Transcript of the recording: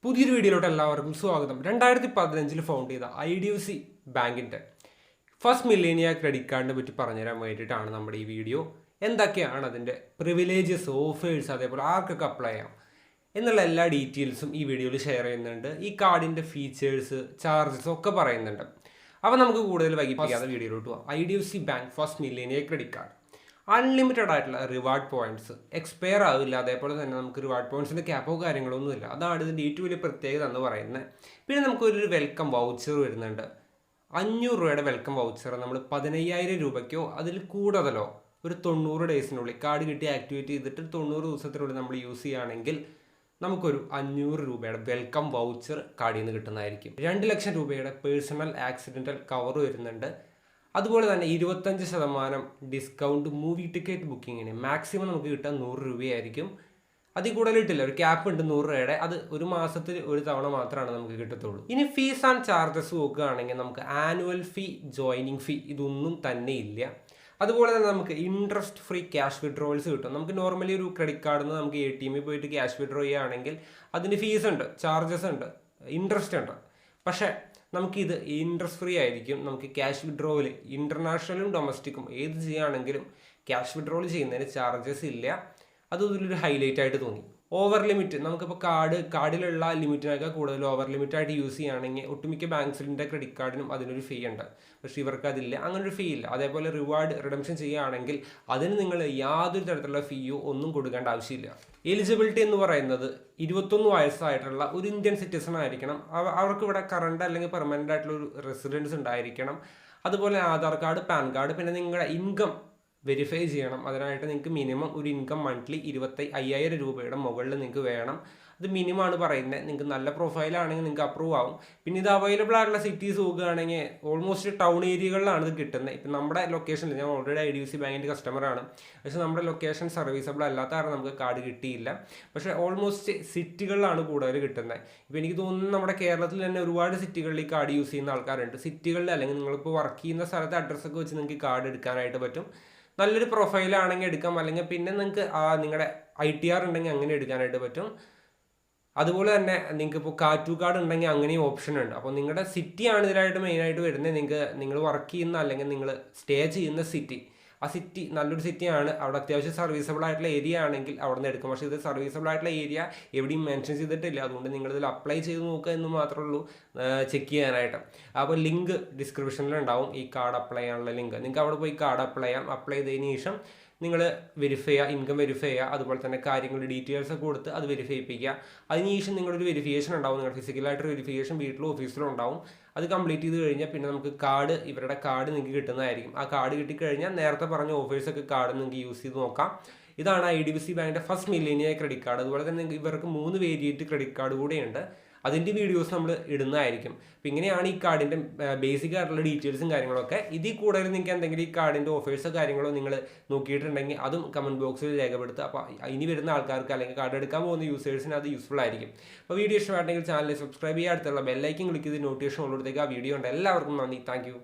പുതിയൊരു വീഡിയോയിലോട്ട് എല്ലാവർക്കും സ്വാഗതം. 2015 ഫൗണ്ട് ചെയ്ത IDFC ബാങ്കിൻ്റെ ഫസ്റ്റ് മില്ലേനിയ ക്രെഡിറ്റ് കാർഡിനെ പറ്റി പറഞ്ഞുതരാൻ വേണ്ടിയിട്ടാണ് നമ്മുടെ ഈ വീഡിയോ. എന്തൊക്കെയാണ് അതിൻ്റെ പ്രിവിലേജസ്, ഓഫേഴ്സ്, അതേപോലെ ആർക്കൊക്കെ അപ്ലൈ ചെയ്യാം എന്നുള്ള എല്ലാ ഡീറ്റെയിൽസും ഈ വീഡിയോയിൽ ഷെയർ ചെയ്യുന്നുണ്ട്. ഈ കാർഡിൻ്റെ ഫീച്ചേഴ്സ്, ചാർജസ് ഒക്കെ പറയുന്നുണ്ട്. അപ്പോൾ നമുക്ക് കൂടുതൽ വൈകിപ്പിക്കാതെ വീഡിയോയിലോട്ട് പോകാം. IDFC bank first Millennia credit card unlimited ആയിട്ടുള്ള റിവാർഡ് പോയിന്റ്സ്, എക്സ്പയർ ആവില്ല. അതേപോലെ തന്നെ നമുക്ക് റിവാർഡ് പോയിന്റ്സിൻ്റെ ക്യാപ്പോ കാര്യങ്ങളൊന്നുമില്ല. അതാണ് ഇതിൻ്റെ ഏറ്റവും വലിയ പ്രത്യേകത എന്ന് പറയുന്നത്. പിന്നെ നമുക്കൊരു വെൽക്കം വൗച്ചർ വരുന്നുണ്ട്. 500 രൂപയുടെ വെൽക്കം വൗച്ചർ നമ്മൾ 15,000 രൂപയ്ക്കോ അതിൽ കൂടുതലോ ഒരു 90 ഡേയ്സിനുള്ളിൽ കാർഡ് കിട്ടി ആക്ടിവേറ്റ് ചെയ്തിട്ട് 90 ദിവസത്തിനുള്ളിൽ നമ്മൾ യൂസ് ചെയ്യുകയാണെങ്കിൽ നമുക്കൊരു 500 രൂപയുടെ വെൽക്കം വൗച്ചർ കാർഡിൽ നിന്ന് കിട്ടുന്നതായിരിക്കും. 2 ലക്ഷം രൂപയുടെ പേഴ്സണൽ ആക്സിഡൻ്റൽ കവർ വരുന്നുണ്ട്. അതുപോലെ തന്നെ 25% ഡിസ്കൗണ്ട് മൂവി ടിക്കറ്റ് ബുക്കിങ്ങിന് മാക്സിമം നമുക്ക് കിട്ടാൻ 100 രൂപയായിരിക്കും. അതിൽ കൂടുതൽ കിട്ടില്ല. ഒരു ക്യാപ്പ് ഉണ്ട് 100 രൂപയുടെ. അത് ഒരു മാസത്തിൽ ഒരു തവണ മാത്രമാണ് നമുക്ക് കിട്ടത്തുള്ളൂ. ഇനി ഫീസ് ആൻഡ് ചാർജസ് നോക്കുകയാണെങ്കിൽ നമുക്ക് ആനുവൽ ഫീ, ജോയിനിങ് ഫീ ഇതൊന്നും തന്നെ ഇല്ല. അതുപോലെ തന്നെ നമുക്ക് ഇൻട്രസ്റ്റ് ഫ്രീ ക്യാഷ് വിഡ്രോവൽസ് കിട്ടും. നമുക്ക് നോർമലി ഒരു ക്രെഡിറ്റ് കാർഡിൽ നിന്ന് നമുക്ക് ATM പോയിട്ട് ക്യാഷ് വിഡ്രോ ചെയ്യുകയാണെങ്കിൽ അതിന് ഫീസ് ഉണ്ട്, ചാർജസ് ഉണ്ട്, ഇൻട്രസ്റ്റ് ഉണ്ട്. പക്ഷേ നമുക്കിത് ഇൻട്രസ്റ്റ് ഫ്രീ ആയിരിക്കും. നമുക്ക് ക്യാഷ് വിഡ്രോവൽ ഇൻ്റർനാഷണലും ഡൊമസ്റ്റിക്കും ഏത് ചെയ്യുകയാണെങ്കിലും ക്യാഷ് വിഡ്രോവൽ ചെയ്യുന്നതിന് ചാർജസ് ഇല്ല. അത് ഇതിലൊരു ഹൈലൈറ്റ് ആയിട്ട് തോന്നി. ഓവർ ലിമിറ്റ്, നമുക്കിപ്പോൾ കാർഡിലുള്ള ലിമിറ്റിനൊക്കെ കൂടുതൽ ഓവർ ലിമിറ്റായിട്ട് യൂസ് ചെയ്യുകയാണെങ്കിൽ ഒട്ടുമിക്ക ബാങ്ക്സിൻ്റെ ക്രെഡിറ്റ് കാർഡിനും അതിനൊരു ഫീ ഉണ്ട്. പക്ഷേ ഇവർക്ക് അതില്ല, അങ്ങനൊരു ഫീ ഇല്ല. അതേപോലെ റിവാർഡ് റിഡംഷൻ ചെയ്യുകയാണെങ്കിൽ അതിന് നിങ്ങൾ യാതൊരു തരത്തിലുള്ള ഫീയോ ഒന്നും കൊടുക്കേണ്ട ആവശ്യമില്ല. എലിജിബിലിറ്റി എന്ന് പറയുന്നത് 21 വയസ്സായിട്ടുള്ള ഒരു ഇന്ത്യൻ സിറ്റിസൺ ആയിരിക്കണം. അവർക്ക് ഇവിടെ കറണ്ട് അല്ലെങ്കിൽ പെർമനൻ്റ് ആയിട്ടുള്ള ഒരു റെസിഡൻസ് ഉണ്ടായിരിക്കണം. അതുപോലെ ആധാർ കാർഡ്, പാൻ കാർഡ്, പിന്നെ നിങ്ങളുടെ ഇൻകം വെരിഫൈ ചെയ്യണം. അതിനായിട്ട് നിങ്ങൾക്ക് മിനിമം ഒരു ഇൻകം മന്ത്ലി 25,000 രൂപയുടെ മുകളിൽ നിങ്ങൾക്ക് വേണം. അത് മിനിമം ആണ് പറയുന്നത്. നിങ്ങൾക്ക് നല്ല പ്രൊഫൈലാണെങ്കിൽ നിങ്ങൾക്ക് അപ്രൂവ് ആവും. പിന്നെ ഇത് അവൈലബിൾ ആയിട്ടുള്ള സിറ്റീസ് നോക്കുകയാണെങ്കിൽ ഓൾമോസ്റ്റ് ടൗൺ ഏരിയകളിലാണ് ഇത് കിട്ടുന്നത്. ഇപ്പം നമ്മുടെ ലൊക്കേഷനിൽ ഞാൻ ഓൾറെഡി IDFC ബാങ്കിൻ്റെ കസ്റ്റമറാണ്. പക്ഷേ നമ്മുടെ ലൊക്കേഷൻ സർവീസബിൾ അല്ലാത്ത കാരണം നമുക്ക് കാർഡ് കിട്ടിയില്ല. പക്ഷേ ഓൾമോസ്റ്റ് സിറ്റികളിലാണ് കൂടുതൽ കിട്ടുന്നത്. ഇപ്പോൾ എനിക്ക് തോന്നുന്നു നമ്മുടെ കേരളത്തിൽ തന്നെ ഒരുപാട് സിറ്റികളിൽ ഈ കാർഡ് യൂസ് ചെയ്യുന്ന ആൾക്കാരുണ്ട്. സിറ്റികളിൽ അല്ലെങ്കിൽ നിങ്ങളിപ്പോൾ വർക്ക് ചെയ്യുന്ന സ്ഥലത്തെ അഡ്രസ്സൊക്കെ വെച്ച് നിങ്ങൾക്ക് കാർഡ് എടുക്കാനായിട്ട് പറ്റും. നല്ലൊരു പ്രൊഫൈലാണെങ്കിൽ എടുക്കാം. അല്ലെങ്കിൽ പിന്നെ നിങ്ങൾക്ക് നിങ്ങളുടെ ITR ഉണ്ടെങ്കിൽ അങ്ങനെ എടുക്കാനായിട്ട് പറ്റും. അതുപോലെ തന്നെ നിങ്ങൾക്ക് ഇപ്പോൾ കാറ്റു കാർഡ് ഉണ്ടെങ്കിൽ അങ്ങനെയും ഓപ്ഷൻ ഉണ്ട്. അപ്പോൾ നിങ്ങളുടെ സിറ്റിയാണ് ഇതിലായിട്ട് മെയിനായിട്ട് വരുന്നത്. നിങ്ങൾ വർക്ക് ചെയ്യുന്ന അല്ലെങ്കിൽ നിങ്ങൾ സ്റ്റേ ചെയ്യുന്ന സിറ്റി, ആ സിറ്റി നല്ലൊരു സിറ്റിയാണ്. അവിടെ അത്യാവശ്യം സർവീസബിൾ ആയിട്ടുള്ള ഏരിയ ആണെങ്കിൽ അവിടെ നിന്ന് എടുക്കും. പക്ഷേ ഇത് സർവീസബിൾ ആയിട്ടുള്ള ഏരിയ എവിടെയും മെൻഷൻ ചെയ്തിട്ടില്ല. അതുകൊണ്ട് നിങ്ങളിതിൽ അപ്ലൈ ചെയ്ത് നോക്കുക എന്ന് മാത്രമേ ഉള്ളൂ ചെക്ക് ചെയ്യാനായിട്ട്. അപ്പോൾ ലിങ്ക് ഡിസ്ക്രിപ്ഷനിൽ ഉണ്ടാവും, ഈ കാർഡ് അപ്ലൈ ചെയ്യാനുള്ള ലിങ്ക്. നിങ്ങൾക്ക് അവിടെ പോയി കാർഡ് അപ്ലൈ ചെയ്യാം. അപ്ലൈ ചെയ്തതിന് ശേഷം നിങ്ങൾ വെരിഫൈ ചെയ്യുക, ഇൻകം വെരിഫൈ ചെയ്യുക. അതുപോലെ തന്നെ കാര്യങ്ങളുടെ ഡീറ്റെയിൽസ് ഒക്കെ കൊടുത്ത് അത് വെരിഫൈ ചെയ്യിപ്പിക്കുക. അതിനുശേഷം നിങ്ങളൊരു വെരിഫിക്കേഷൻ ഉണ്ടാവും. നിങ്ങൾ ഫിസിക്കലായിട്ടൊരു വെരിഫിക്കേഷൻ വീട്ടിലും ഓഫീസിലും ഉണ്ടാവും. അത് കംപ്ലീറ്റ് ചെയ്ത് കഴിഞ്ഞാൽ പിന്നെ നമുക്ക് ഇവരുടെ കാർഡ് നിങ്ങൾക്ക് കിട്ടുന്നതായിരിക്കും. ആ കാർഡ് കിട്ടിക്കഴിഞ്ഞാൽ നേരത്തെ പറഞ്ഞ ഓഫേഴ്സൊക്കെ കാർഡ് നിങ്ങൾക്ക് യൂസ് ചെയ്ത് നോക്കാം. ഇതാണ് IDFC ബാങ്കിൻ്റെ ഫസ്റ്റ് മില്ലേനിയ ക്രെഡിറ്റ് കാർഡ്. അതുപോലെ തന്നെ ഇവർക്ക് 3 വേരിയൻറ്റ് ക്രെഡിറ്റ് കാർഡ് കൂടെയുണ്ട്. അതിൻ്റെ വീഡിയോസ് നമ്മൾ ഇടുന്നതായിരിക്കും. അപ്പോൾ ഇങ്ങനെയാണ് ഈ കാർഡിൻ്റെ ബേസിക് ആയിട്ടുള്ള ഡീറ്റെയിൽസും കാര്യങ്ങളൊക്കെ. ഇതിൽ കൂടുതൽ നിങ്ങൾക്ക് എന്തെങ്കിലും ഈ കാർഡിൻ്റെ ഓഫേഴ്സോ കാര്യങ്ങളോ നിങ്ങൾ നോക്കിയിട്ടുണ്ടെങ്കിൽ അതും കമൻറ്റ് ബോക്സിൽ രേഖപ്പെടുത്തുക. അപ്പോൾ ഇനി വരുന്ന ആൾക്കാർക്ക് അല്ലെങ്കിൽ കാർഡ് എടുക്കാൻ പോകുന്ന യൂസേഴ്സിന് അത് യൂസ്ഫുൾ ആയിരിക്കും. അപ്പോൾ വീഡിയോ ഇഷ്ടമായിട്ടുണ്ടെങ്കിൽ ചാനൽ സബ്സ്ക്രൈബ് ചെയ്യുക. അടുത്തുള്ള ബെല്ലൈക്കൻ ക്ലിക്ക് ചെയ്ത് നോട്ടിഫിക്കേഷൻ ഉള്ളിടത്തേക്ക് ആ വീഡിയോ ഉണ്ട്. എല്ലാവർക്കും നന്ദി. Thank you.